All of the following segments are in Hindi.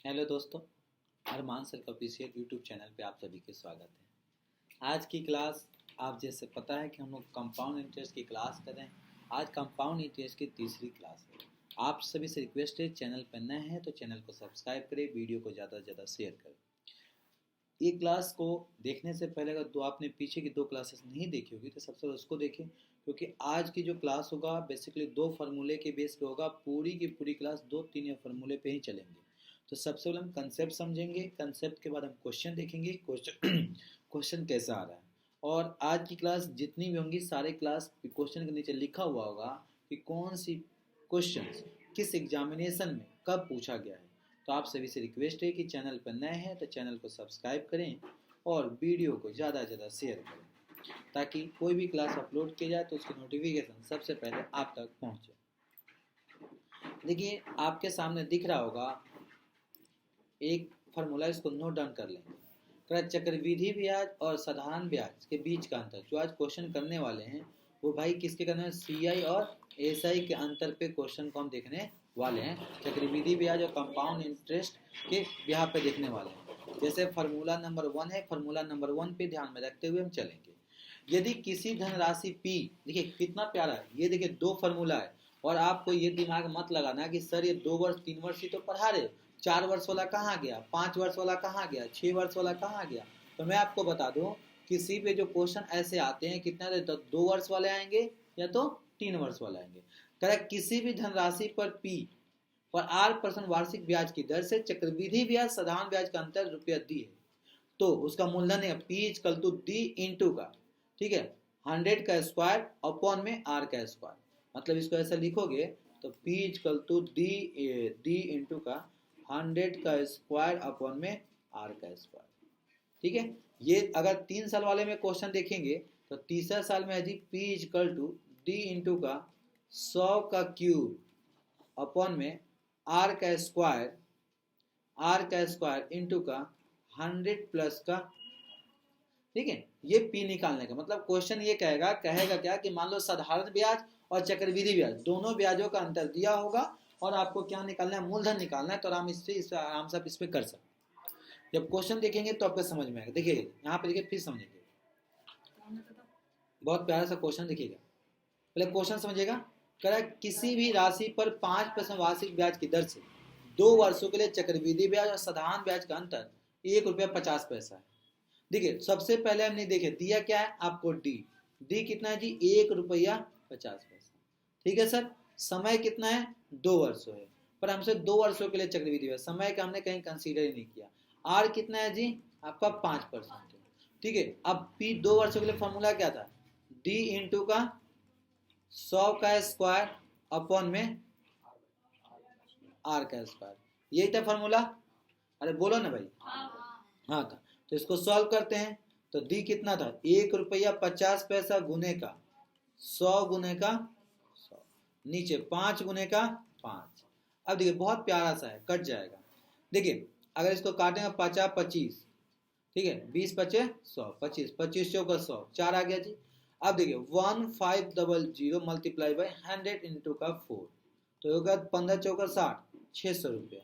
हेलो दोस्तों, अरमान सर का ऑफिशियल यूट्यूब चैनल पे आप सभी के स्वागत है। आज की क्लास आप जैसे पता है कि हम लोग कंपाउंड इंटरेस्ट की क्लास कर रहे हैं। आज कंपाउंड इंटरेस्ट की तीसरी क्लास है। आप सभी से रिक्वेस्ट है, चैनल पर नए हैं तो चैनल को सब्सक्राइब करें, वीडियो को ज़्यादा से ज़्यादा शेयर करें। ये क्लास को देखने से पहले अगर आपने पीछे की 2 क्लासेस नहीं देखी होगी तो सबसे पहले उसको देखें, क्योंकि आज की जो क्लास होगा बेसिकली 2 फार्मूले के बेस पे होगा। पूरी की पूरी क्लास 2-3 फार्मूले पे ही चलेंगे। तो सबसे पहले हम कंसेप्ट समझेंगे, कंसेप्ट के बाद हम क्वेश्चन देखेंगे, क्वेश्चन कैसा आ रहा है। और आज की क्लास जितनी भी होंगी सारे क्लास क्वेश्चन के नीचे लिखा हुआ होगा कि कौन सी क्वेश्चन किस एग्जामिनेशन में कब पूछा गया है। तो आप सभी से रिक्वेस्ट है कि चैनल पर नए हैं तो चैनल को सब्सक्राइब करें और वीडियो को ज़्यादा से ज़्यादा शेयर करें, ताकि कोई भी क्लास अपलोड किया जाए तो उसकी नोटिफिकेशन सबसे पहले आप तक पहुंचे। देखिए आपके सामने दिख रहा होगा एक फार्मूला, इसको नोट डाउन कर लेंगे। चक्रवृद्धि ब्याज और साधारण ब्याज के बीच का अंतर, जो आज क्वेश्चन करने वाले हैं वो भाई किसके करने हैं, सीआई और एसआई के अंतर पे क्वेश्चन को हम देखने वाले हैं। चक्रवृद्धि ब्याज और कंपाउंड इंटरेस्ट के यहाँ पे देखने वाले हैं। जैसे फार्मूला नंबर 1 है, फार्मूला नंबर 1 पे ध्यान में रखते हुए हम चलेंगे। यदि किसी धनराशि P, देखिए कितना प्यारा है, ये देखिए 2 फार्मूला है और आपको ये दिमाग मत लगाना कि सर ये 2 वर्ष 3 वर्ष ही तो पढ़ा रहे, 4 वर्ष वाला कहाँ गया, 5 वर्ष वाला कहाँ गया, 6 वर्ष वाला कहाँ गया। तो मैं आपको बता दूं, किसी पे जो क्वेश्चन ऐसे आते हैं कितना, तो 2 वर्ष वाले आएंगे या तो 3 वर्ष वाले आएंगे। करेक्ट, किसी भी धनराशि पर P पर 8% वार्षिक ब्याज की दर से चक्रवृद्धि ब्याज साधारण ब्याज का अंतर रुपया दी है, तो उसका मूलधन है P equal to D into का, ठीक है, 100 का स्क्वायर अपॉन में R का स्क्वायर। मतलब इसको ऐसा लिखोगे तो P equal to D into का 100 का स्क्वायर अपॉन में R का स्क्वायर। ठीक है, ये अगर 3 साल वाले में क्वेश्चन देखेंगे तो तीसरा साल में है जी P equal to D into का 100 का क्यूब अपॉन में R का स्क्वायर इंटू का 100 प्लस का, ठीक है। ये P निकालने का मतलब क्वेश्चन ये कहेगा क्या कि मान लो साधारण ब्याज और चक्रवृद्धि ब्याज दोनों ब्याजों का अंतर दिया होगा और आपको क्या निकालना है, मूलधन निकालना है। तो आराम से आप इस पे कर सकते। जब क्वेश्चन देखेंगे तो आपको समझ में आएगा। देखिए यहाँ पे देखिए, फिर समझिए, बहुत प्यारा सा क्वेश्चन देखिएगा। पहले क्वेश्चन समझिएगा। करेक्ट, किसी भी राशि पर 5% वार्षिक ब्याज की दर से 2 वर्षों के लिए चक्रवृद्धि ब्याज और साधारण ब्याज का अंतर ₹1.50 है। देखिए सबसे पहले हमने देखे दिया क्या है आपको, डी कितना है जी, ₹1.50। ठीक है सर, समय कितना है, 2 वर्षों है, पर हमसे 2 वर्षों के लिए चक्रवृद्धि ब्याज, समय का हमने कहीं कंसीडर ही नहीं किया। आर कितना है जी आपका 5%। ठीक है, अब पी 2 वर्षों के लिए फॉर्मूला क्या था, डी इंटू का 100 का स्क्वायर अपॉन में आर का स्क्वायर, यही था फॉर्मूला। अरे बोलो ना भाई, हाँ था। तो इसको सॉल्व करते हैं तो डी कितना था, ₹1.50 गुने का 100 गुने का 100, नीचे 5 गुने का 5। अब देखिए बहुत प्यारा सा है, कट जाएगा। देखिए अगर इसको काटेंगे 50 25, ठीक है, 20 पचे 100, 25 25 चौका 100, 4 आ गया जी। अब देखिए 1500 मल्टीप्लाई बाई 100 इंटू का 4, तो होगा 15 चौका 60, 600 रुपया।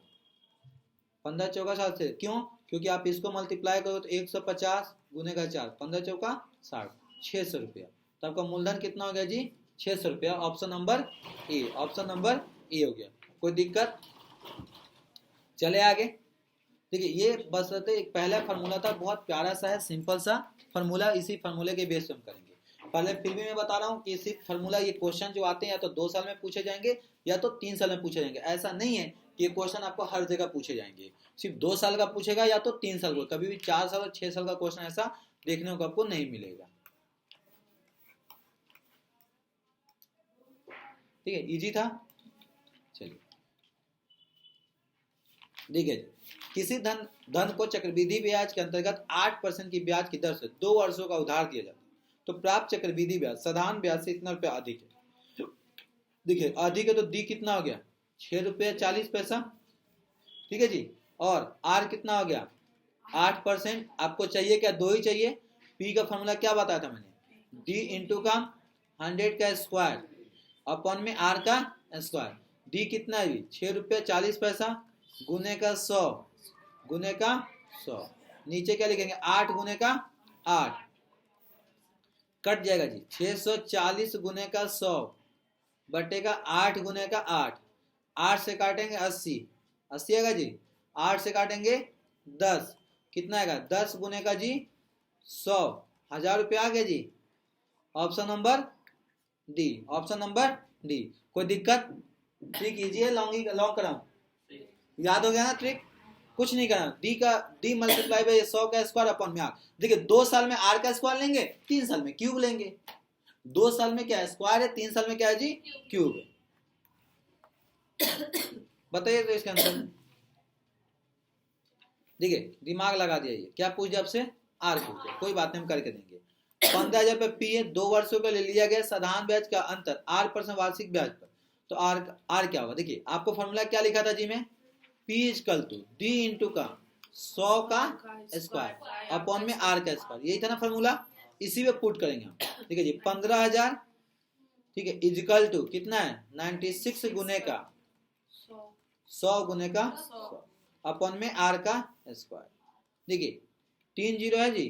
15 चौका 60 से, क्यों, क्योंकि आप इसको मल्टीप्लाई करो तो 150 गुने का 4, 15 चौका 60, 600 रुपया। तो आपका मूलधन कितना हो गया जी, 600 रुपया। Option number A, option number A हो गया। कोई दिक्कत, चले आगे। देखिए ये बस एक पहला फार्मूला था, बहुत प्यारा सा है, सिंपल सा फार्मूला। इसी फार्मूले के बेस पे हम करेंगे। पहले फिर भी मैं बता रहा हूँ कि इसी फार्मूला, ये क्वेश्चन जो आते हैं या तो 2 साल में पूछे जाएंगे या तो 3 साल में पूछे जाएंगे। ऐसा नहीं है कि ये क्वेश्चन आपको हर जगह पूछे जाएंगे, सिर्फ 2 साल का पूछेगा या तो 3 साल को, कभी भी 4 साल और 6 साल का क्वेश्चन ऐसा देखने को आपको नहीं मिलेगा। ठीक है, इजी था। चलिए देखिए, किसी धन को चक्रवृद्धि ब्याज के अंतर्गत 8% की ब्याज की दर से 2 वर्षों का उधार दिया जाता है, तो प्राप्त चक्रवृद्धि ब्याज साधारण ब्याज से इतना रुपया अधिक है। देखिए अधिक है तो डी कितना हो गया, ₹6.40। ठीक है जी, और आर कितना हो गया 8%। आपको चाहिए क्या, 2 ही चाहिए। पी का फॉर्मूला क्या बताया था मैंने, डी इंटू का 100 का स्क्वायर अपॉन में आर का स्क्वायर। डी कितना है ₹6.40 गुने का 100 गुने का 100, नीचे क्या लिखेंगे 8 गुने का 8, कट जाएगा जी 640 गुने का 100 बटे का 8 गुने का 8, 8 से काटेंगे 80, 80 आएगा जी, 8 से काटेंगे 10, कितना आएगा 10 गुने का जी 100, 1000 रुपया आ गया जी। Option number D, option number D. कोई दिक्कत? ट्रिक इजी है, लॉन्ग कराऊं? याद हो गया ना ट्रिक? कुछ नहीं करना, डी का डी मल्टीप्लाई बाई 100 का स्क्वायर अपॉन में आर। देखिए 2 साल में आर का स्क्वायर लेंगे, 3 साल में क्यूब लेंगे। 2 साल में क्या है स्क्वायर है, 3 साल में क्या है जी क्यूब है। बताइए तो इसका आंसर। देखिए दिमाग लगा दिया, ये क्या पूछ दिया आपसे, आर पूछ दिया, कोई बात नहीं हम करके देंगे। 15,000 रुपये पी है, 2 वर्षों के लिए लिया गया साधारण ब्याज का अंतर 8% वार्षिक ब्याज पर, तो आर क्या होगा? देखिए आपको फॉर्मूला क्या लिखा था जी मैं, P equal to D into का 100 का स्क्वायर अपॉन में आर का स्क्वायर, यही था ना फॉर्मूला, इसी में पुट करेंगे हम। ठीक है जी 15,000 ठीक है इक्वल टू कितना है 96 गुने का 100 गुने का 100 अपॉन में आर का स्क्वायर। देखिए 3 जीरो है जी,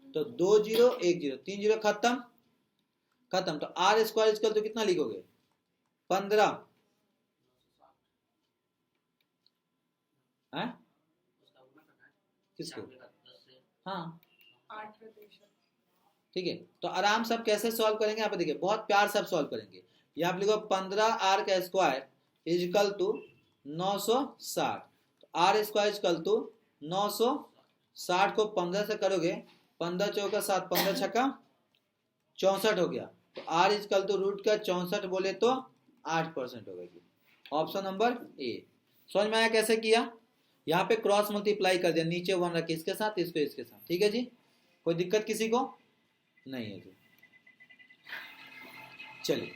तो 2 जीरो 1 जीरो, 3 जीरो खत्म, तो आर स्क्वायर इक्वल टू कितना लिखोगे 15 है किसको, हाँ ठीक है। तो आराम से आप कैसे सॉल्व करेंगे यहाँ पे देखिए, बहुत प्यार से आप सॉल्व करेंगे। यहाँ पे लिखो 15 आर का स्क्वायर इक्वल टू 960, तो आर स्क्वायर इक्वल टू 960 को 15 से करोगे, 15 चौका 7, 15 छक्का 64 हो गया, तो आर इक्वल टू रूट का 64 बोले तो 8% हो गई। Option number A. समझ में आया कैसे किया? यहाँ पे क्रॉस मल्टीप्लाई कर दिया, नीचे 1 रखे इसके साथ, इसको इसके साथ। ठीक है जी, कोई दिक्कत किसी को नहीं है जी। चलिए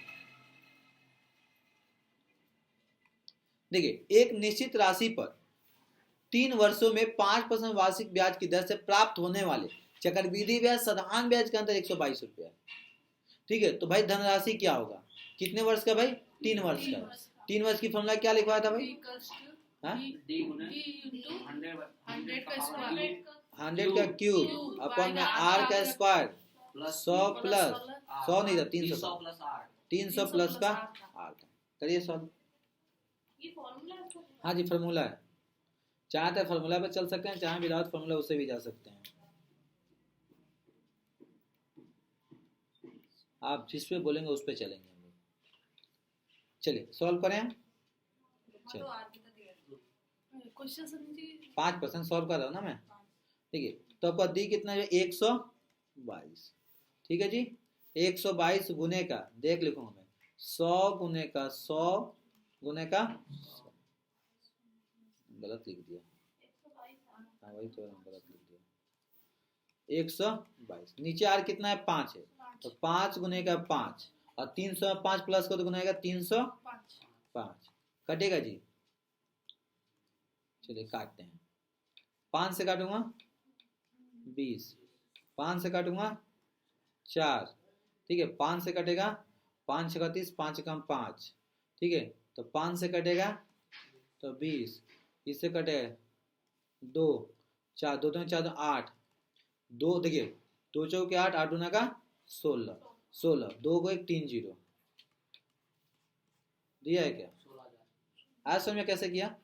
देखिए, एक निश्चित राशि पर 3 वर्षों में 5% वार्षिक ब्याज की दर से प्राप्त होने वाले चक्रवृद्धि ब्याज साधारण ब्याज का अंतर 122 रुपया। ठीक है, तो भाई धनराशि क्या होगा, कितने वर्ष का भाई 3 वर्ष का। 3 वर्ष की फॉर्मूला क्या लिखवाया था भाई, 100 का क्यूब अपॉन में आर का स्क्वायर 100 प्लस 100 नहीं था 300 प्लस का आर था। करिए सॉल्व। हाँ जी फॉर्मूला है, चाहे तो फॉर्मूला पे चल सकते हैं, चाहे विदाउट फॉर्मूला उससे भी जा सकते हैं, आप जिस पे बोलेंगे उस पे चलेंगे हम लोग। चलिए सॉल्व करें। चलिए 5% सॉल्व कर रहा हूँ ना मैं। ठीक है, तो आपका दी कितना है 122। ठीक है जी, 122 गुने का देख लिखूंगा मैं 100 गुने का 100 गुने का 100, गलत लिख दिया, हाँ वही तो गलत लिख दिया 122। नीचे आर कितना है 5 है, तो 5 गुने का 5 और 305 प्लस को तो गुना 305, कटेगा जी। चलिए काटते हैं, 5 से काटूंगा 20, 5 से काटूंगा 4, ठीक है 5 से कटेगा 5 छक्का 30, 5 कम 5, ठीक है तो 5 से कटेगा तो 20, इससे कटेगा 2 4 2 2 4 8 2, देखिए 2 चौके 8, 8 दूना का 16, 2 को 1 3 0 दिया है क्या? आज समझ में कैसे किया?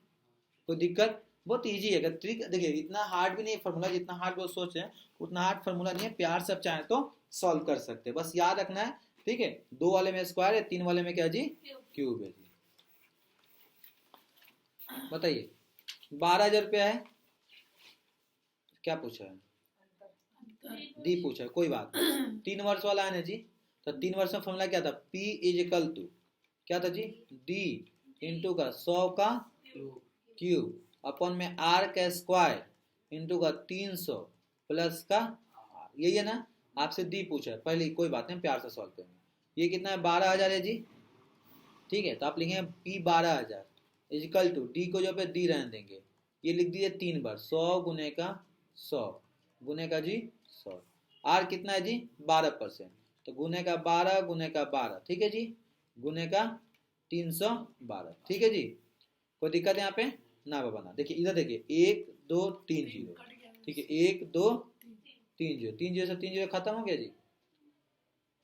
कोई दिक्कत? बहुत इजी है ट्रिक। देखिए इतना हार्ड भी नहीं है फॉर्मूला, जितना हार्ड वो सोच है उतना हार्ड फॉर्मूला नहीं है, प्यार से आप चाहें तो सॉल्व कर सकते हैं, बस याद रखना है। ठीक है, 2 वाले में स्क्वायर है, 3 वाले में क्या जी क्यूब है जी। बताइए 12,000 रुपया है, क्या पूछा है? डी पूछा है, कोई बात नहीं। 3 वर्ष वाला है ना जी, तो 3 वर्ष में फॉर्मूला क्या था, P इज इक्वल टू क्या था जी D इंटू का 100 का क्यूब अपॉन में R का स्क्वायर इंटू का 300 प्लस का R, यही है ना? आपसे D पूछा है पहले, कोई बात नहीं प्यार से सॉल्व करेंगे। ये कितना है 12,000 है जी, ठीक है तो आप लिखेंगे P 12,000 इजिकल टू D को जो पे D रहने देंगे, ये लिख दीजिए 3 बार 100 गुने का 100 गुने का जी 100, R कितना है जी 12%, तो गुने का 12 गुने का 12, ठीक है जी गुने का 312, ठीक है जी। कोई दिक्कत है यहाँ पे ना बाबा ना। देखिए इधर देखिए 1 2 3 जीरो, ठीक है 1 2 3 जीरो, 3 जीरो से 3 जीरो खत्म हो गया जी।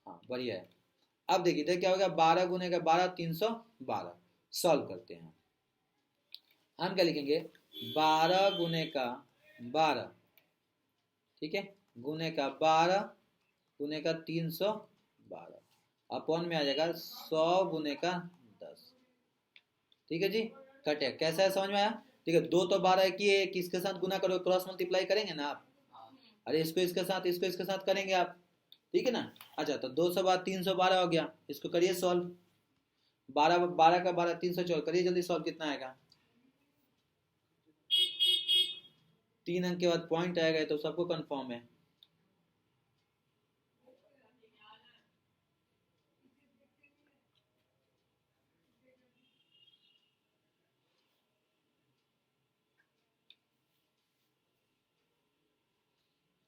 हाँ बढ़िया है। अब देखिए इधर क्या हो गया, 12 गुने का 12 312। सॉल्व करते हैं। हम क्या लिखेंगे, 12 गुने का 12, ठीक है, गुने का 12 गुने का 312 अपॉन में आ जाएगा 100 गुने का 10, ठीक है जी। कटे कैसा है, समझ में आया? ठीक है, 2 तो 12 की है, किसके साथ गुना करो, क्रॉस मल्टीप्लाई करेंगे ना आप। अरे इसको इसके साथ, इसको इसके साथ करेंगे आप, ठीक है ना। अच्छा तो 200 बाद 312 हो गया, इसको करिए सॉल्व। 12 12 का 12 314 करिए जल्दी सॉल्व, कितना आएगा? 3 अंक के बाद पॉइंट आएगा, तो सबको कंफर्म है।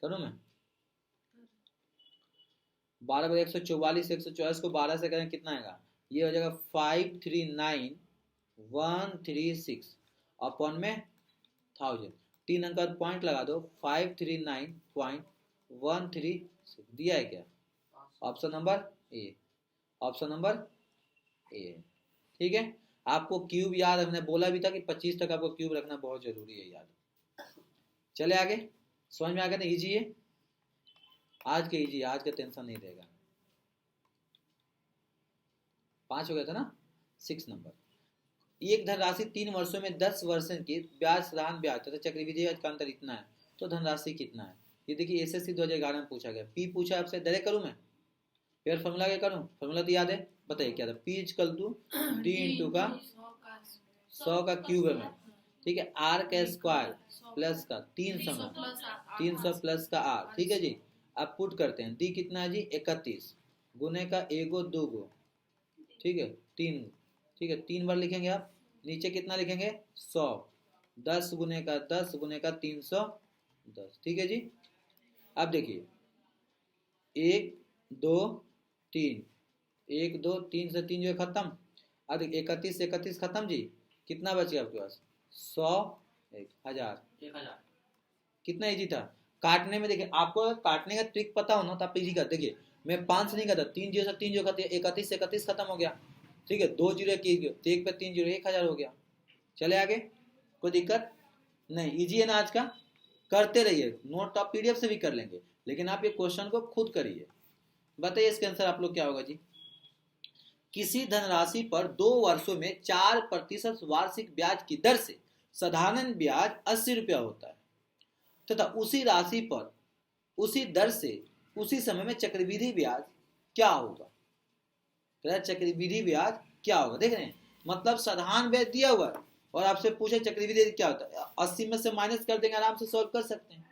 करूँ मैं? 12 बार 144, 144 को 12 से करें कितना आएगा, ये हो जाएगा 539136 अपॉन में 1000। 3 अंक का पॉइंट लगा दो, 539.136 दिया है क्या? Option number A, option number A, ठीक है। आपको क्यूब याद, हमने बोला भी था कि 25 तक आपको क्यूब रखना बहुत जरूरी है याद। चले आगे, समझ में आ गया ना, इजी है आज के, इजी, आज का टेंशन नहीं रहेगा। 5 हो गया था ना। 6 नंबर, एक धनराशि 3 वर्षों में 10 वर्ष की ब्याज साधारण ब्याज तथा चक्रवृद्धि ब्याज का अंतर इतना है, तो धनराशि कितना है? ये देखिए एसएससी 2011 में पूछा गया। पी पूछा आपसे, डायरेक्ट करूं मैं, फिर फॉर्मूला क्या करूं? फॉर्मूला तो याद है, बताइए क्या था? P equal to D into का 100 का क्यूब में, ठीक है, आर का स्क्वायर प्लस का 300 में 300 प्लस का आर, ठीक है जी। अब पुट करते हैं, डी कितना है जी 31 गुने का एगो दो गो, ठीक है 3, ठीक है 3 बार लिखेंगे आप। नीचे कितना लिखेंगे 100, 10 गुने का 10 गुने का 310, ठीक है जी। अब देखिए 1 2 3, 1 2 3 से 3 जो है खत्म। अब 31 से 31 खत्म जी, कितना बच गया आपके पास? 100 1000, कितना इजी था काटने में। देखिए आपको काटने का ट्रिक पता हो ना तो आप इजी कर। देखिए मैं 5 से नहीं करता, 3 जीरो से 3 जीरो खाते, 31 से 31 खत्म हो गया, ठीक है 2 जीरो की तो 1 पे 3 जीरो 1000 हो गया। चले आगे, कोई दिक्कत नहीं, इजी है ना आज का। करते रहिए, नोट आप पीडीएफ से भी कर लेंगे, लेकिन आप ये क्वेश्चन को खुद करिए। बताइए इसके आंसर आप लोग क्या होगा जी। किसी धनराशि पर 2 वर्षों में 4% वार्षिक ब्याज की दर से साधारण ब्याज 80 रुपया होता है, तथा उसी राशि पर उसी दर से उसी समय में चक्रवृद्धि ब्याज क्या होगा? चक्रवृद्धि ब्याज क्या होगा, देख रहे हैं, मतलब साधारण ब्याज दिया हुआ है और आपसे पूछे चक्रवृद्धि क्या होता है, 80 में से माइनस कर देंगे, आराम से सॉल्व कर सकते हैं।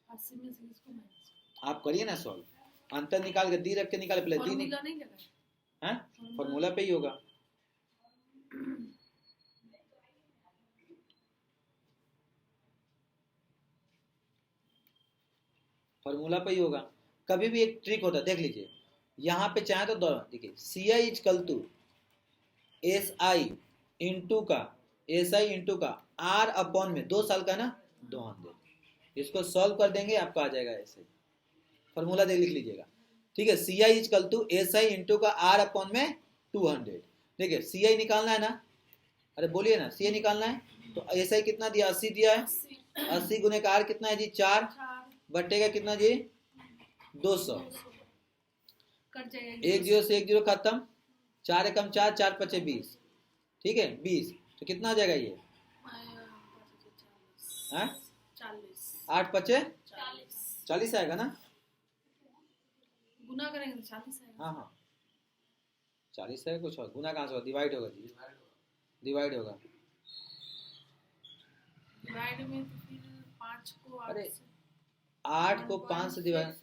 80 में से किसको माइनस? आप करिए ना सॉल्व, अंतर निकाल के दी रख के निकाले, पहले दी नहीं लगा है, फॉर्मूला पे ही होगा। फॉर्मूला पे ही होगा। कभी भी एक ट्रिक होता है, देख लीजिए यहाँ पे चाहे तो देखिए C I is equal to S I into का आर अपॉन में 2 साल का ना 200, इसको सॉल्व कर देंगे आपको आ जाएगा ऐसे। फॉर्मूला देख लिख लीजिएगा, ठीक है, C I is equal to S I into का आर अपॉन में 200। देखिए सी आई निकालना है ना, अरे बोलिए ना, सी आई निकालना है तो एस आई कितना दिया 80 दिया है, 80 गुने का आर कितना है जी 4 बटेगा कितना जी 200, एक जीरो से एक जीरो खत्म, 4 एकम 4 4 पचे 20, ठीक है 20, तो कितना आ जाएगा ये 8 पचे 40 आएगा ना, गुना करेंगे तो 40 आएगा। हाँ हाँ 40 है, कुछ और गुना कहाँ से होगा, डिवाइड होगा जी, डिवाइड होगा। डिवाइड में तो फिर 5 को 8 अरे 8 को 5 से डिवाइड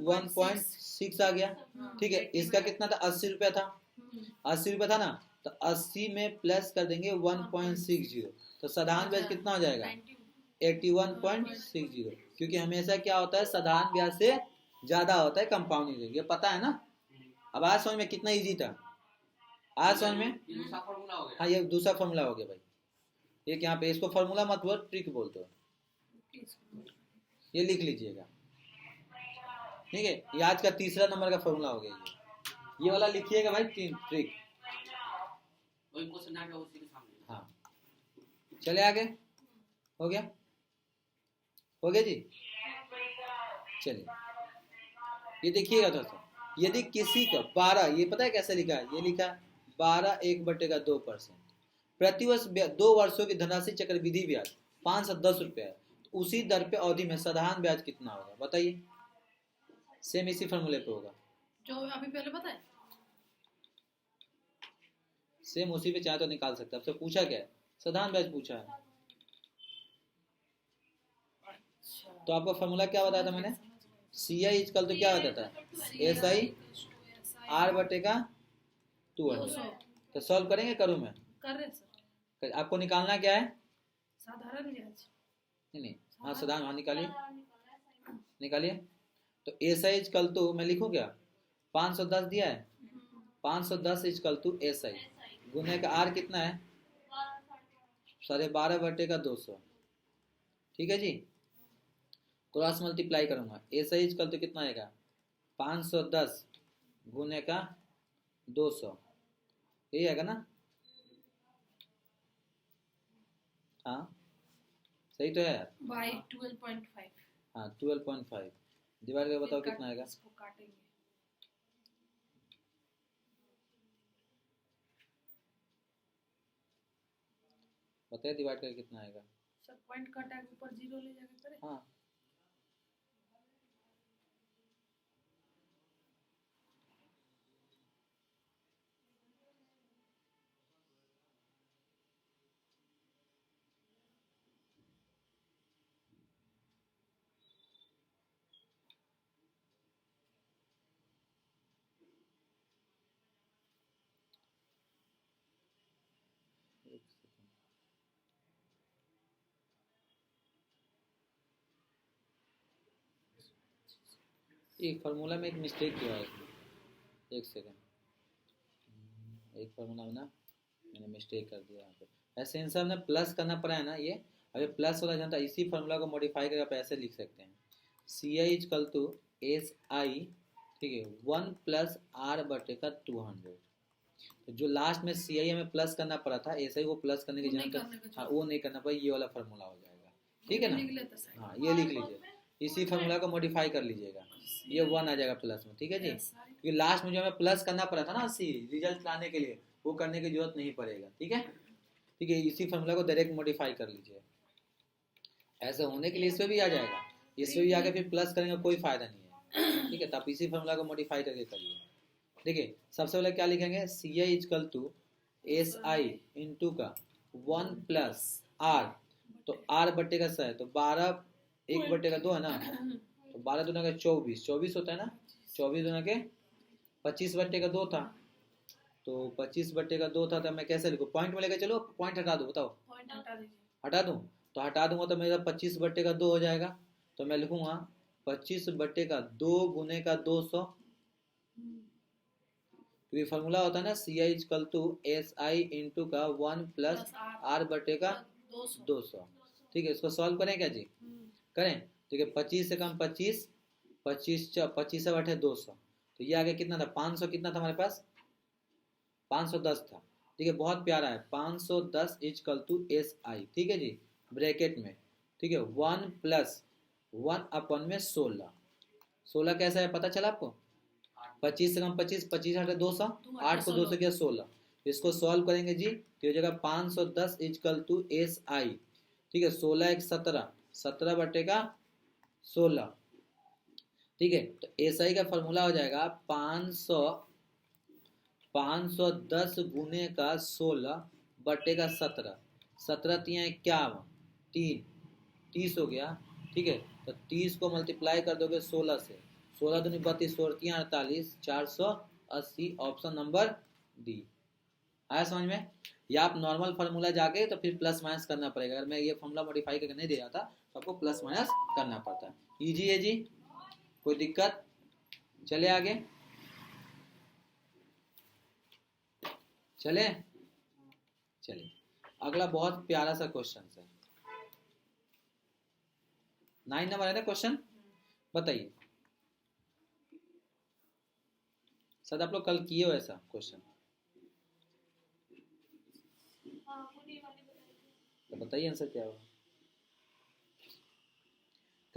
1.6 आ गया, ठीक है। इसका कितना था 80 रुपया था, 80 रुपया था ना, तो 80 में प्लस कर देंगे 1.60, तो साधारण ब्याज कितना हो जाएगा 81.60, क्योंकि हमेशा क्या होता है साधारण ब्याज से ज्यादा होता है कंपाउंडिंग रेट, ये पता है ना। अब आज समझ में कितना इजी था, आज समझ में, हाँ ये दूसरा फॉर्मूला हो गया भाई, एक यहाँ पे, इसको फॉर्मूला मत बोल, ट्रिक बोलते हो, ये लिख लीजिएगा, ठीक है। ये आज का तीसरा नंबर का फॉर्मूला हो गया, ये वाला लिखिएगा भाई, ट्रिक। हाँ, चले आगे, हो गया, हो गया जी। चलिए, ये देखिएगा दोस्तों, यदि किसी का 12, ये पता है कैसे लिखा है, ये लिखा 12 1/2%, प्रतिवर्ष 2 वर्षों की धनराशि चक्रवृद्धि ब्याज 510 रुपया है, तो उसी दर पे अवधि में साधारण ब्याज कितना होगा बताइए। सेम इसी फॉर्मूले पे होगा जो अभी पहले बताए, सेम उसी पे चाहे तो निकाल सकते हैं। आपसे पूछा क्या है, साधारण ब्याज पूछा है, तो आपका फॉर्मूला क्या बताया था मैंने, सी आई इजकल तो क्या बताता है, एस आई आर बटे का 200। तो सॉल्व करेंगे, करूँ मैं, कर रहे सर, आपको निकालना क्या है, साधारण ब्याज, नहीं, हाँ साधारण, हाँ निकालिए, निकालिए। तो एस आई इजकल तो मैं लिखूँ क्या, 510 दिया है, 510 इजकल टू एस आई गुने का आर कितना है 12.5/200, ठीक है जी। क्रॉस मल्टीप्लाई करूंगा, एस आई इजकल तो कितना आएगा 510 गुने का 200, यही आएगा ना, हाँ सही तो है यार, बाई 12.5, हाँ 12.5 डिवाइड करके बताओ कितना आएगा, इसको काटेंगे, बताइए डिवाइड करके कितना आएगा, सर पॉइंट काटा के ऊपर जीरो ले जाके करें, हाँ एक फार्मूला में एक मिस्टेक किया है इसमें, एक सेकंड, एक फार्मूला में ना मैंने मिस्टेक कर दिया यहाँ पे, ऐसे आंसर में प्लस करना पड़ा है ना, ये अभी प्लस वाला जानता, इसी फार्मूला को मॉडिफाई करके आप ऐसे लिख सकते हैं, सी आई इजकल टू एस आई, ठीक है, 1 + r/200, तो जो लास्ट में सी आई हमें प्लस करना पड़ा था, एस आई को प्लस करने की वो नहीं जरूरत, करने का हाँ जरूरत। वो नहीं करना पड़ा, ये वाला फार्मूला हो जाएगा, ठीक है ना, लिख लेते सर, हाँ ये लिख लीजिए, इसी फार्मूला को मॉडिफाई कर लीजिएगा, ये 1 आ जाएगा प्लस में, ठीक है जी, क्योंकि लास्ट में जो हमें प्लस करना पड़ा था ना सी रिजल्ट लाने के लिए, वो करने की जरूरत नहीं पड़ेगा, ठीक है, ठीक है, इसी फार्मूला को डायरेक्ट मॉडिफाई कर लीजिए, ऐसा होने के लिए इस पे भी आ जाएगा, इस पे भी आके फिर प्लस करेंगे कोई फायदा नहीं है, ठीक है, तो आप इसी फार्मूला को मॉडिफाई करके करिए, देखिए सबसे पहले क्या लिखेंगे, C I is equal to S I into का 1 + r, तो r बटे का 100 है, तो 12 1/2 है ना, तो 12 दूना का 24 होता है ना, 24 दूना के 25/2 था, तो 25/2 था, तो मैं कैसे लिखूँ, पॉइंट में लेकर चलो, पॉइंट हटा दो, बताओ, पॉइंट हटा दीजिए, हटा दूं, तो हटा दूंगा तो मेरा 25/2 हो जाएगा, तो मैं लिखूंगा 25/2 गुने का 200, क्योंकि फॉर्मूला होता है ना C I is equal to S I into का 1 + r/200, ठीक है, इसको सॉल्व करें क्या जी, करें, ठीक है, 25 से कम 25, 25 से बटे 200, तो ये आगे कितना था 500, कितना था हमारे पास 510 था, ठीक है, बहुत प्यारा है, 510 इजकल टू एस आई, ठीक है जी, ब्रैकेट में, ठीक है, 1 + 1/16, 16 कैसा है पता चला आपको, 25 से कम 25, 25 हटे 200, 8 को 2 से किया 16, इसको सॉल्व करेंगे जी, तो ये जगह 510 इजकल टू एस आई, ठीक है, 16 1 17, 17/16, ठीक है, तो एस आई का फॉर्मूला हो जाएगा 510 गुने का 16 बटे का 17, 17 तिया 51, 30 हो गया, ठीक है, तो 30 को मल्टीप्लाई कर दोगे 16 से, 16 दूनी 32, 16 48, 480, ऑप्शन नंबर डी, आया समझ में, या आप नॉर्मल फार्मूला जाके तो फिर प्लस माइनस करना पड़ेगा, अगर मैं ये फार्मूला मॉडिफाई करके नहीं दे रहा था तो आपको प्लस माइनस करना पड़ता है, इजी है जी, कोई दिक्कत, चले आगे, चले, चलिए अगला बहुत प्यारा सा क्वेश्चन है, 9 नंबर है ना क्वेश्चन। बताइए, शायद आप लोग कल किए हो ऐसा क्वेश्चन, तो बताइए आंसर क्या होगा।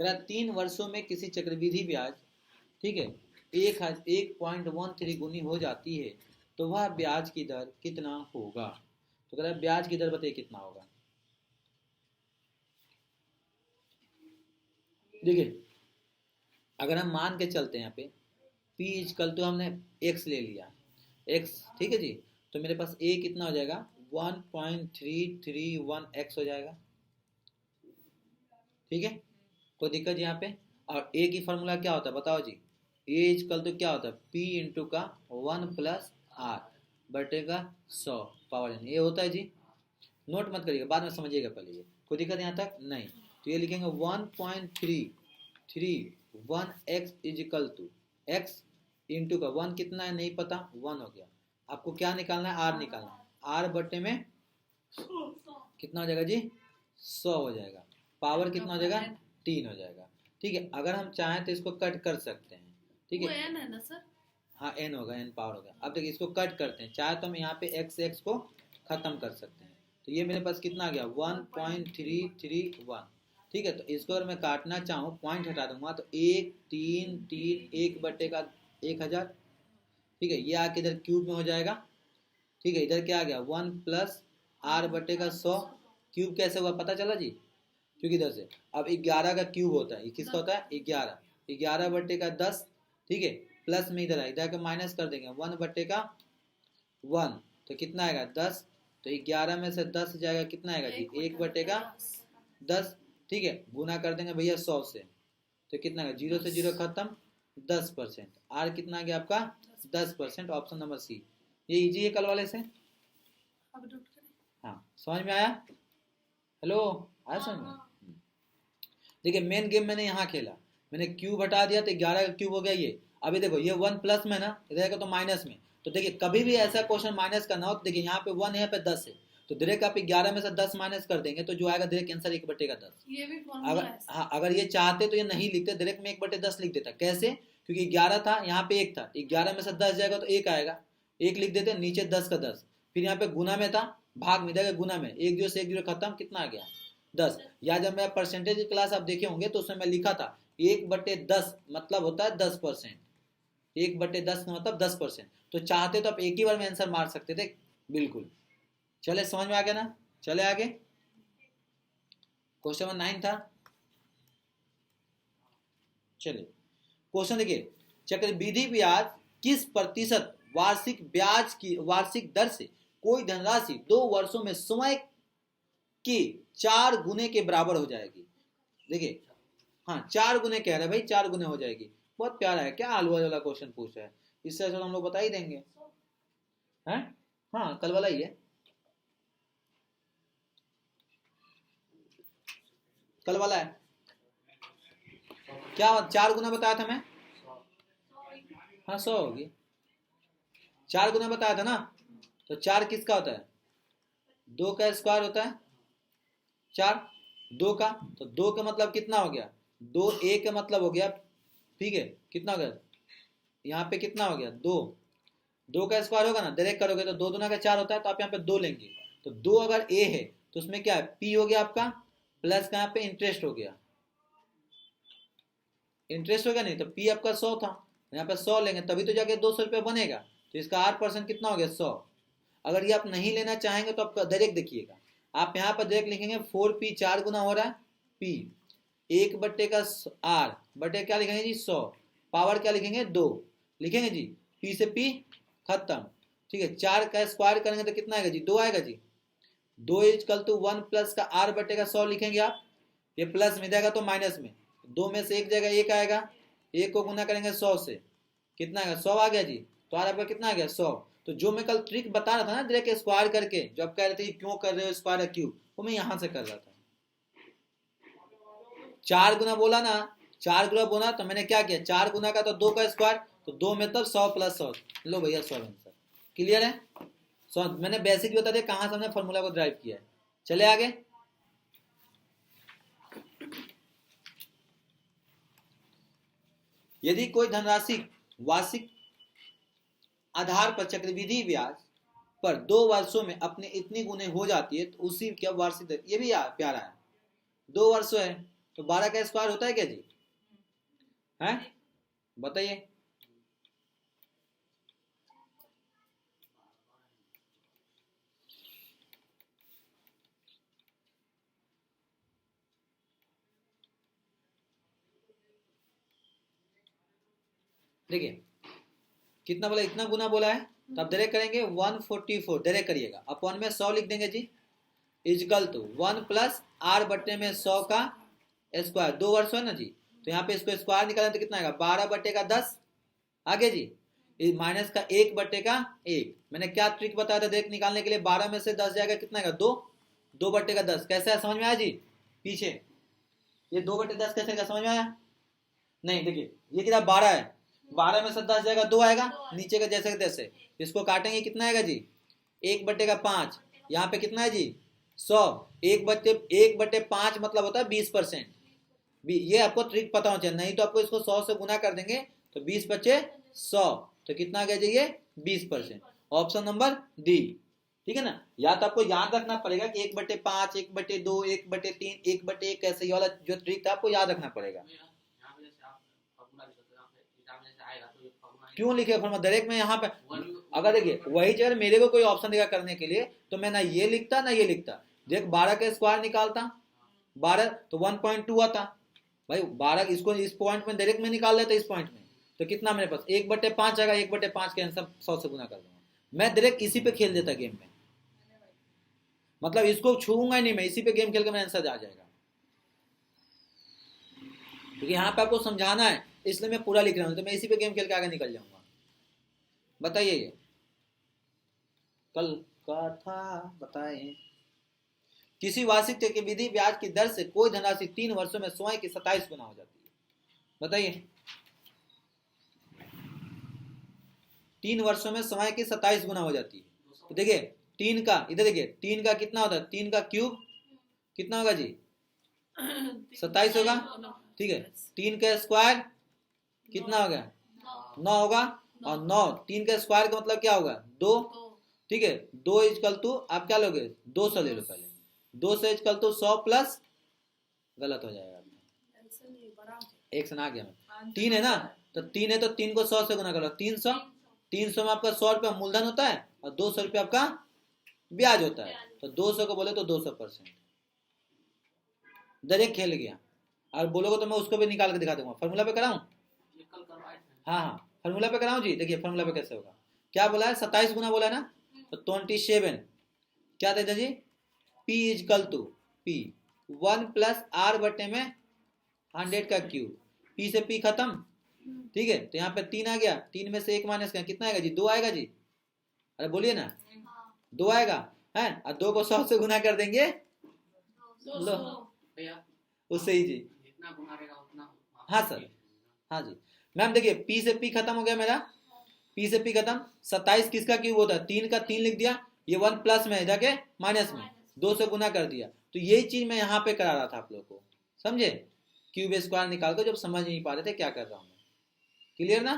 कह रहा 3 वर्षों में किसी चक्रवृद्धि ब्याज, ठीक है, 1.13 गुनी हो जाती है तो वह ब्याज की दर कितना होगा। तो कह रहा ब्याज की दर बताइए कितना होगा। देखिए अगर हम मान के चलते हैं यहाँ पे P इजकल तो हमने x ले लिया, x ठीक है जी, तो मेरे पास a कितना हो जाएगा 1.331x हो जाएगा, ठीक है, कोई दिक्कत यहाँ पे। और a की फॉर्मूला क्या होता है बताओ जी, a इजकल तो क्या होता है p इंटू का 1 प्लस r बटेगा 100 पावर n, ये होता है जी। नोट मत करिएगा, बाद में समझिएगा पहले, ये कोई दिक्कत यहाँ तक नहीं। तो ये लिखेंगे 1.331x is equal to x into का 1 कितना है नहीं पता, 1 हो गया। आपको क्या निकालना है, r निकालना है, r बटे में कितना हो जाएगा जी 100 हो जाएगा, पावर कितना हो जाएगा 3 हो जाएगा, ठीक है। अगर हम चाहें तो इसको कट कर सकते हैं, ठीक है, n है ना सर, हाँ n होगा, n पावर होगा। अब देखिए इसको कट करते हैं, चाहे तो हम यहाँ पे x को खत्म कर सकते हैं, तो ये मेरे पास कितना आ गया 1.331, ठीक है। तो इसको अगर मैं काटना चाहूँ पॉइंट हटा दूंगा तो 1 बटे का 1000, ठीक है, ये आके इधर क्यूब में हो जाएगा, ठीक है। इधर क्या आ गया 1 प्लस r बटे का 100, क्यूब कैसे हुआ पता चला जी, क्योंकि इधर से अब 11 का क्यूब होता है, ये किसका होता है 11 बटे का 10, ठीक है, प्लस में इधर इधर का माइनस कर देंगे 1 बटे का 1, तो कितना आएगा 10, तो 11 में से 10 जाएगा कितना आएगा जी 1 बटे का 10, ठीक है, गुना कर देंगे भैया 100 से, तो कितना आएगा 0 से 0 खत्म 10%, आर कितना आ गया आपका 10%, ऑप्शन नंबर सी। ये इजी है कल वाले से, अब नोट करें। हाँ समझ में आया, हेलो आया समझ में। देखिए मेन गेम मैंने यहाँ खेला, मैंने क्यूब हटा दिया तो 11 का क्यूब हो गया ये। अभी देखो ये 1 प्लस में ना, इधर तो माइनस में, तो देखिए कभी भी ऐसा क्वेश्चन माइनस करना हो तो देखिए यहाँ पे 1 है, यहाँ पे 10 है, तो डायरेक्ट आप 11 में से 10 माइनस कर देंगे तो जो आएगा डायरेक्ट आंसर 1 बटे का 10। ये भी फॉर्मूला अगर है हाँ अगर ये चाहते तो ये नहीं लिखते, डायरेक्ट में 1 बटे 10 लिख देता। कैसे, क्योंकि 11 था यहाँ पे 1 था, 11 में से 10 जाएगा तो 1 आएगा, 1 लिख देते, नीचे 10 का 10, फिर यहाँ पे गुना में था, भाग में जाएगा गुना में, 1 0 से 1 0 खत्म, कितना आ गया 10। या जब मैं परसेंटेज की क्लास आप देखे होंगे तो उसमें मैं लिखा था 1 बटे 10 मतलब होता है 10%, 1 बटे 10 का मतलब 10%। तो चाहते तो आप एक ही बार में आंसर मार सकते थे, बिल्कुल। चले समझ में आ गया ना, चले आगे। क्वेश्चन नंबर 9 था, चलिए क्वेश्चन देखिए, चक्रवृद्धि ब्याज किस प्रतिशत वार्षिक दर से कोई धनराशि 2 वर्षों में समय के 4 गुने के बराबर हो जाएगी। देखिए हाँ 4 गुने कह रहा है भाई, 4 गुने हो जाएगी, बहुत प्यारा है, क्या आलू वाला क्वेश्चन पूछ रहा है, इससे हम लोग बता ही देंगे, हैं हाँ कल वाला ही है, कल वाला है। क्या 4 गुना बताया था मैं, हाँ 100 होगी, 4 गुना बताया था ना, तो 4 किसका होता है 2 का स्क्वायर होता है 4, 2 का, तो 2 का मतलब कितना हो गया 2, a का मतलब हो गया, ठीक है, कितना हो गया यहाँ पे कितना हो गया 2, 2 का स्क्वायर होगा ना, डायरेक्ट करोगे तो 2 दूना का 4 होता है, तो आप यहाँ पे 2 लेंगे, तो 2 अगर a है तो उसमें क्या है p हो गया आपका, प्लस का यहाँ पे इंटरेस्ट हो गया, इंटरेस्ट हो गया, नहीं तो p आपका 100 था, यहाँ पे 100 लेंगे तभी तो जाके 200 रुपये बनेगा, तो इसका 8% कितना हो गया 100। अगर ये आप नहीं लेना चाहेंगे तो आप डायरेक्ट देखिएगा, आप यहाँ पर डायरेक्ट लिखेंगे 4p, 4 गुना हो रहा है p, 1 बटे का r बटे क्या लिखेंगे जी 100, पावर क्या लिखेंगे 2 लिखेंगे जी, p से p खत्म, ठीक है। 4 का स्क्वायर करेंगे तो कितना आएगा जी 2 आएगा जी, 2 इक्वल टू 1 प्लस का r बटे का 100 लिखेंगे आप, ये प्लस में जाएगा तो माइनस में, 2 में से 1 जगह 1 आएगा, 1 को गुना करेंगे 100 से, कितना आएगा 100 आ गया जी, तो r आपका कितना आ गया 100। तो जो मैं कल ट्रिक बता रहा था ना डायरेक्ट स्क्वायर करके, जो आप कह रहे थे क्यों कर रहे हो स्क्वायर क्यूब, वो मैं यहां से कर रहा था। 4 गुना बोला ना, 4 गुना बोला तो मैंने क्या किया, 4 गुना का तो 2 का स्क्वायर, तो 2 मतलब 100 प्लस 100, लो भैया 100 आंसर, क्लियर है। मैंने बेसिक बता दिया कहां से हमने फॉर्मूला को ड्राइव किया है, चले आगे। यदि कोई धनराशि वार्षिक आधार पर चक्रवृद्धि ब्याज पर 2 वर्षों में अपने इतनी गुने हो जाती है तो उसी क्या वार्षिक दर, ये भी प्यारा है। 2 वर्षों है तो 12 का स्क्वायर होता है क्या जी? है बताइए। देखिए कितना बोला, इतना गुना बोला है तो आप डायरेक्ट करेंगे 144, डायरेक्ट करिएगा, अपॉन में 100 लिख देंगे जी, इजकल टू 1 प्लस आर बट्टे में 100 का स्क्वायर। 2 वर्ष है ना जी, तो यहाँ पे इसको स्क्वायर निकालें तो कितना आएगा 12 बट्टे का 10। आगे जी माइनस का 1 बट्टे का 1। मैंने क्या ट्रिक बताया था डायरेक्ट निकालने के लिए, 12 में से 10 जाएगा कितना आएगा 2, 2 बट्टे का 10। कैसे है समझ में आया जी? पीछे ये 2 बट्टे 10 कैसे समझ में आया? नहीं देखिए ये कितना 12 है, 12 में से 10 जाएगा 2 आएगा, नीचे का जैसे तैसे। इसको काटेंगे कितना आएगा जी 1 बट्टे का 5। यहाँ पे कितना है जी 100। 1 बट्टे 5 मतलब होता है 20%। ये आपको ट्रिक पता होना चाहिए, नहीं तो आपको इसको 100 से गुना कर देंगे तो 20 बच्चे 100 तो कितना आ गया जी ये 20%। ऑप्शन नंबर डी, ठीक है ना। या तो आपको याद रखना पड़ेगा कि 1 बट्टे 5, 1 बट्टे 2, 1 बट्टे 3, 1 बट्टे 1 कैसे, ये वाला जो ट्रिक था आपको याद रखना पड़ेगा। क्यों लिखे फॉर्मूला डायरेक्ट में यहाँ पे? अगर देखिए वही जगह मेरे को कोई ऑप्शन देगा करने के लिए तो मैं ना ये लिखता ना ये लिखता। देख 12 का स्क्वायर निकालता 12 तो 1.2 आता भाई, 12 इसको इस पॉइंट में डायरेक्ट में निकाल लेता इस पॉइंट में तो कितना मेरे पास 1 बट्टे 5 आएगा। 1 बट्टे 5 के आंसर 100 से गुना कर दूंगा, मैं डायरेक्ट इसी पे खेल देता गेम में, मतलब इसको छूऊंगा ही नहीं मैं, इसी पे गेम खेल के मेरा आंसर आ जाएगा। क्योंकि यहाँ पे आपको समझाना है इसलिए मैं पूरा लिख रहा हूँ, तो मैं इसी पे गेम खेल के आगे निकल जाऊंगा। बताइए ये कल का था, बताएं। किसी वार्षिक चक्रवृद्धि ब्याज की दर से कोई धनराशि 3 वर्षों में स्वयं की 27 गुना हो जाती है। बताइए 3 वर्षों में स्वयं की 27 गुना हो जाती है। तो देखिए 3 का, इधर देखिए 3 का कितना होता है, 3 का क्यूब कितना होगा जी 27 होगा, ठीक है। 3 का स्क्वायर कितना हो गया 9 होगा, और 9 3 का स्क्वायर का मतलब क्या होगा 2, ठीक है। 2 इजकल टू आप क्या लोगे 200 ले लो पहले, 200 इजकल टू 100 प्लस, गलत हो जाएगा एक से ना गया मैं, 3 है ना तो 3 है तो 3 को 100 से गुना करो 300, 300 में आपका 100 रुपया मूलधन होता है और 200 रुपया आपका ब्याज होता है, तो 200 को बोले तो 200%। डायरेक्ट खेल गया, और बोलोगे तो मैं उसको भी निकाल के दिखा दूंगा। फॉर्मूला पे कराऊं? हाँ हाँ फॉर्मूला पे कराऊं जी। देखिए फॉर्मूला पे कैसे होगा, क्या बोला है 27 गुना बोला है ना, तो 27 क्या देता जी P equal to P 1 plus R बटे में 100 का क्यूब, P से P खत्म, ठीक है। तो यहाँ पे 3 आ गया, 3 में से 1 माइनस का कितना आएगा जी 2 आएगा जी, अरे बोलिए ना 2 आएगा है, और 2 को 100 से गुना कर देंगे लो उससे ही जी, हाँ सर हाँ जी। मैम देखिए P से P खत्म हो गया मेरा, P से P खत्म, 27 किसका क्यूब होता है 3 का 3 लिख दिया, ये 1 प्लस में इधर के माइनस में 2 से गुना कर दिया। तो यही चीज मैं यहाँ पे करा रहा था आप लोग को, समझे? क्यूब स्क्वायर निकाल कर जब समझ नहीं पा रहे थे क्या कर रहा हूँ मैं, क्लियर ना?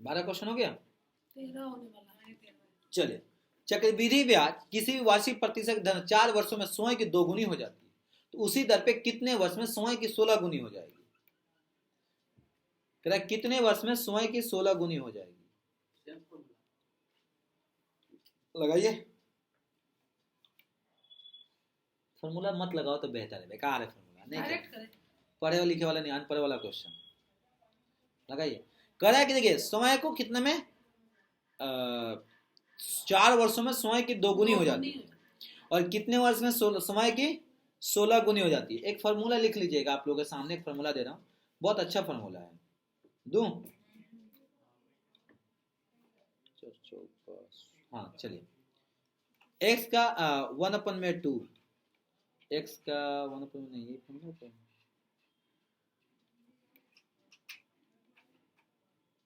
बारह क्वेश्चन हो गया, 13 होने वाला है। चलिए चक्रवृद्धि ब्याज किसी भी वार्षिक प्रतिशत धन 4 वर्षों में स्वयं की 2 गुनी हो जाती है, तो उसी दर पे कितने वर्ष में स्वयं की 16 गुनी हो जाएगी? कह रहा है कितने वर्ष में स्वयं की 16 गुनी हो जाएगी? लगाइए फॉर्मूला मत लगाओ तो बेहतर है, बेकार है फॉर्मूला नहीं कर, पढ़े और लिखे वाला नहीं, अनपढ़ वाला क्वेश्चन लगाइए। कह रहा है कि देखिए समय को कितने में 4 वर्षों में समय की 2 गुनी हो जाती है, और कितने वर्ष में समय की 16 गुनी हो जाती है। एक फार्मूला लिख लीजिएगा, आप लोगों के सामने एक फार्मूला दे रहा हूँ, बहुत अच्छा फार्मूला है, दूं? हाँ चलिए, x का 1/2, x का 1/2 नहीं, ये फार्मूला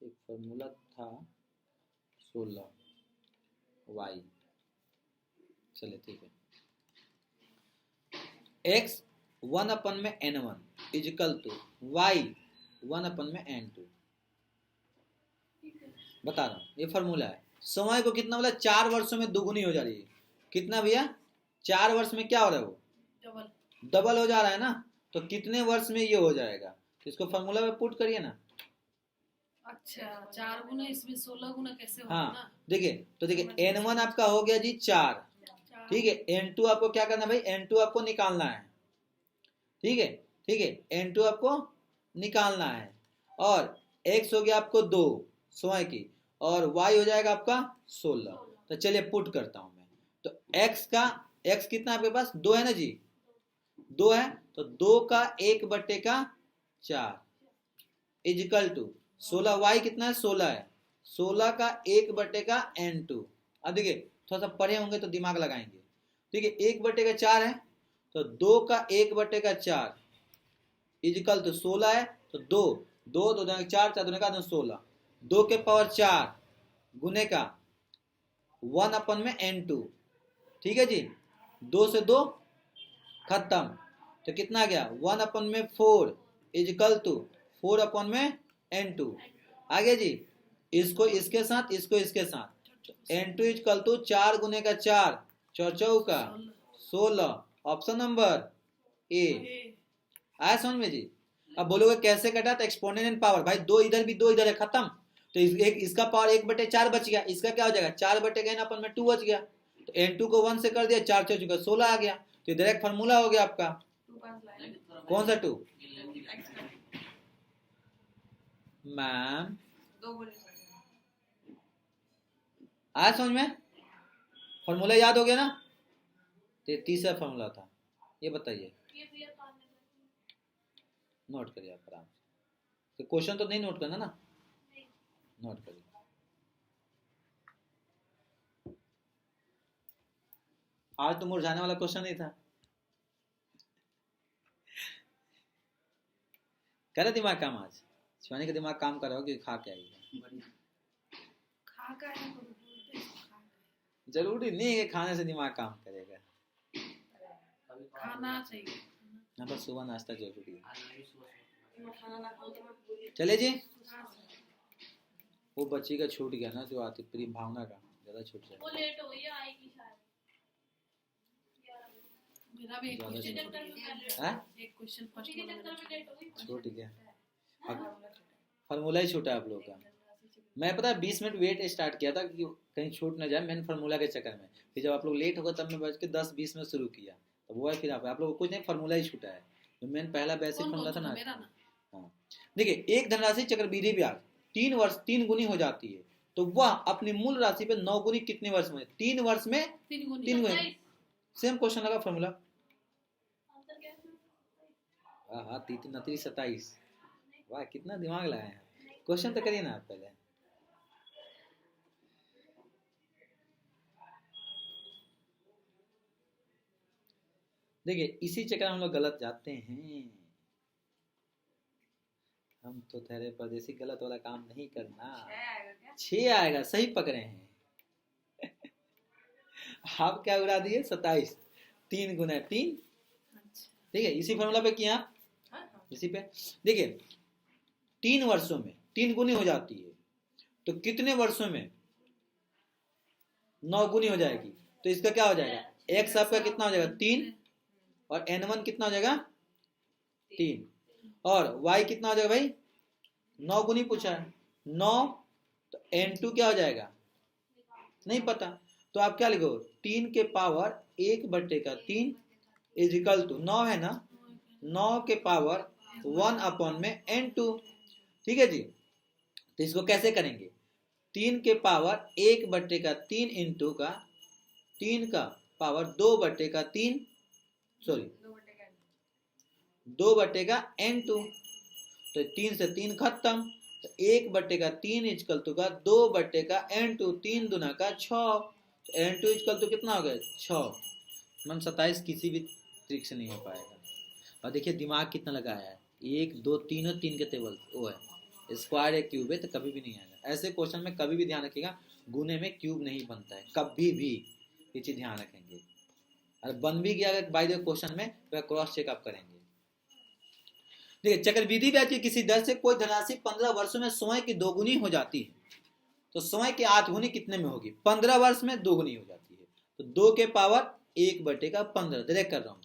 एक फार्मूला था 16 वाई। चलिए ठीक है, x 1 में n1 इजिकल टू y 1 में n2। बता रहा हूं, ये फॉर्मूला है। समय को कितना बोला, 4 वर्षों में दुगुनी हो जा रही है। कितना भैया, 4 वर्ष में क्या हो रहा है, वो डबल डबल हो जा रहा है ना। तो कितने वर्ष में ये हो जाएगा, तो इसको फॉर्मूला में पुट करिए ना। अच्छा 4 गुना, इसमें 16 गुना कैसे होगा हाँ ना। देखिए, तो देखिए n1 आपका हो गया जी 4, ठीक है। n2 आपको क्या करना है भाई, n2 आपको निकालना है, ठीक है। ठीक है, n2 आपको निकालना है, और x हो गया आपको 2 समय की, और y हो जाएगा आपका 16। तो चलिए पुट करता हूं मैं। तो x कितना आपके पास, 2 है ना जी, 2 है, तो 2 का 1/4 इजिकल टू 16, y कितना है, 16 है, 16 का 1/n2। अब देखिए थोड़ा सा पढ़े होंगे तो दिमाग लगाएंगे, ठीक है। 1/4 है, तो 2 का 1/4 इजिकल टू 16 है, तो 2 2 2 4 4 2 का 16, 2 के पावर 4 गुने का 1 में n2, ठीक है जी। 2 से 2 खत्म, तो कितना आ गया, 1 में 4 इजिकल टू 4 में n2 आ गया जी। इसको इसके साथ, इसको इसके साथ, तो n2 इजिकल टू 4 गुने का 4 4 का 16, ऑप्शन नंबर ए। आया समझ में जी। अब बोलोगे कैसे कटा, तो एक्सपोनेंशियल पावर, भाई 2 इधर भी 2 इधर है, खत्म। तो इसका पावर 1/4 बच गया, इसका क्या हो जाएगा, 4/n/2 बच गया। तो n2 को 1 से कर दिया, 4 4 चुका 16 आ गया। तो डायरेक्ट फार्मूला हो गया आपका, कौन सा 2 मैम, आया समझ में, फार्मूला याद हो गया ना। तो ये तीसरा फार्मूला था, ये बताइए, नोट करिए आप आराम से। क्वेश्चन तो नहीं नोट करना ना, नोट करिए। आज तो मुरझाने वाला क्वेश्चन नहीं था, करे दिमाग काम आज। शिवानी का दिमाग काम कर रहा हो कि खा के आई, खा का है तो बोलते हैं, खा का जरूरी नहीं है कि खाने से दिमाग काम करेगा, है। खाना चाहिए। यहाँ पर सुबह नाश्ता जरूरी है। चले जी, वो बच्ची का छूट गया ना, जो आती प्री भावना का ज्यादा छूट जाएगा। वो लेट हो गई आएगी शायद। मेरा भी एक ज्यादा क्वेश्चन छूट छूट है, एक क्वेश्चन फर्स्ट उसी के वाला चक्कर में लेट हो गई। छूट गया, फार्मूला ही छूटा है आप लोगों का। मैं पता है 20 मिनट वेट स्टार्ट किया था कि कहीं छूट ना जाए, मैंने फार्मूला के चक्कर में। फिर जब आप लोग लेट होगा तब मैं बज के 10-20 में शुरू किया, तो वो है। फिर आप लोगों को कुछ नहीं, फार्मूला ही छूटा है। तो मैंने पहला बेसिक कौन फार्मूला था कौन ना। मेरा ना। हाँ देखिए, एक धनराशि चक्रवृद्धि ब्याज 3 वर्ष 3 गुनी हो जाती है, तो वह अपनी मूल राशि पे 9 गुनी कितने वर्ष में, 3 वर्ष में 3 गुनी 3 गुनी। सेम क्वेश्चन लगा फार्मूला, आंसर क्या है? हाँ 3 27। वाह कितना दिमाग लगाए हैं। क्वेश्चन तो करिए ना आप पहले। देखिए इसी चक्कर में हम लोग गलत जाते हैं। हम तो ठहरे परदेसी, गलत वाला काम नहीं करना। 6 आएगा, सही पकड़े हैं। आप क्या उड़ा दिए, 27, 3 गुना 3, ठीक है। इसी फॉर्मूला पे किया आप, इसी पे देखिए 3 वर्षों में 3 गुनी हो जाती है, तो कितने वर्षों में 9 गुनी हो जाएगी। तो इसका क्या हो जाएगा, x आपका कितना हो जाएगा 3, और n1 कितना हो जाएगा 3, और y कितना हो जाएगा भाई 9 गुनी पूछा है 9, तो n2 क्या हो जाएगा नहीं पता। तो आप क्या लिखो, 3 के पावर 1/3 इजिकल टू 9 है ना, 9 के पावर 1 में n2, ठीक है जी। तो इसको कैसे करेंगे, 3 के पावर 1/3 इंटू का 3 का पावर 2/3, सॉरी 2/n2, तो 3 से 3 खत्म, तो 1/3 इजकल टू का 2/n2, 3 दुना का 6, तो n2 इजकल टू कितना हो गया 6। मन 27 किसी भी ट्रिक से नहीं हो पाएगा। और देखिए दिमाग कितना लगाया है, 1 2 3 और 3 के टेबल वो है। स्क्वायर या क्यूब है तो कभी भी नहीं आएगा। ऐसे क्वेश्चन में कभी भी ध्यान रखिएगा, गुने में क्यूब नहीं बनता है कभी भी, ये चीज ध्यान रखेंगे। और बन भी गया अगर बाय द क्वेश्चन में तो क्रॉस चेक आप करेंगे। देखिए, चक्रवृद्धि ब्याज की किसी दर से कोई धनराशि 15 वर्षों में स्वयं की दोगुनी हो जाती है, तो स्वयं की 8 गुनी कितने में होगी? 15 वर्ष में दोगुनी हो जाती है, तो 2 के पावर 1/15 डायरेक्ट कर रहा हूँ,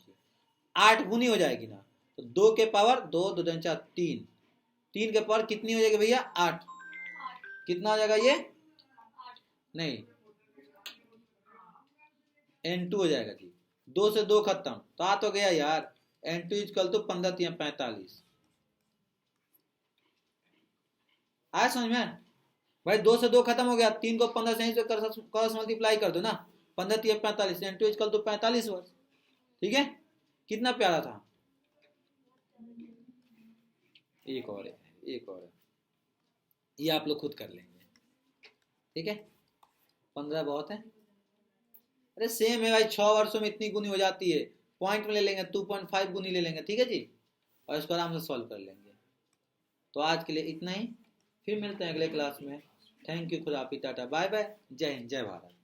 8 गुनी हो जाएगी ना, तो 2 के पावर 2, 2 दूनी 4, 3, 3 के पावर कितनी हो जाएगी भैया? 8। कितना हो जाएगा ये? नहीं, N2 हो जाएगा जी, 2 से 2 खत्म, तो आ तो गया यार, N2 इक्वल टू 15 3 45। आया समझ में भाई? 2 से 2 खत्म हो गया, 3 को 15 से क्रॉस मल्टीप्लाई कर दो ना, 15 3 45, N2 इक्वल टू 45 वर्ष। ठीक है, कितना प्यारा था। एक और है, एक और है, ये आप लोग खुद कर लेंगे। ठीक है, 15 बहुत है। अरे सेम है भाई, 6 वर्षों में इतनी गुनी हो जाती है, पॉइंट में ले लेंगे 2.5 गुनी ले लेंगे। ठीक है जी, और इसको आराम से सॉल्व कर लेंगे। तो आज के लिए इतना ही, फिर मिलते हैं अगले क्लास में। थैंक यू, खुदा हाफिज़, टाटा बाय बाय, जय हिंद, जय भारत।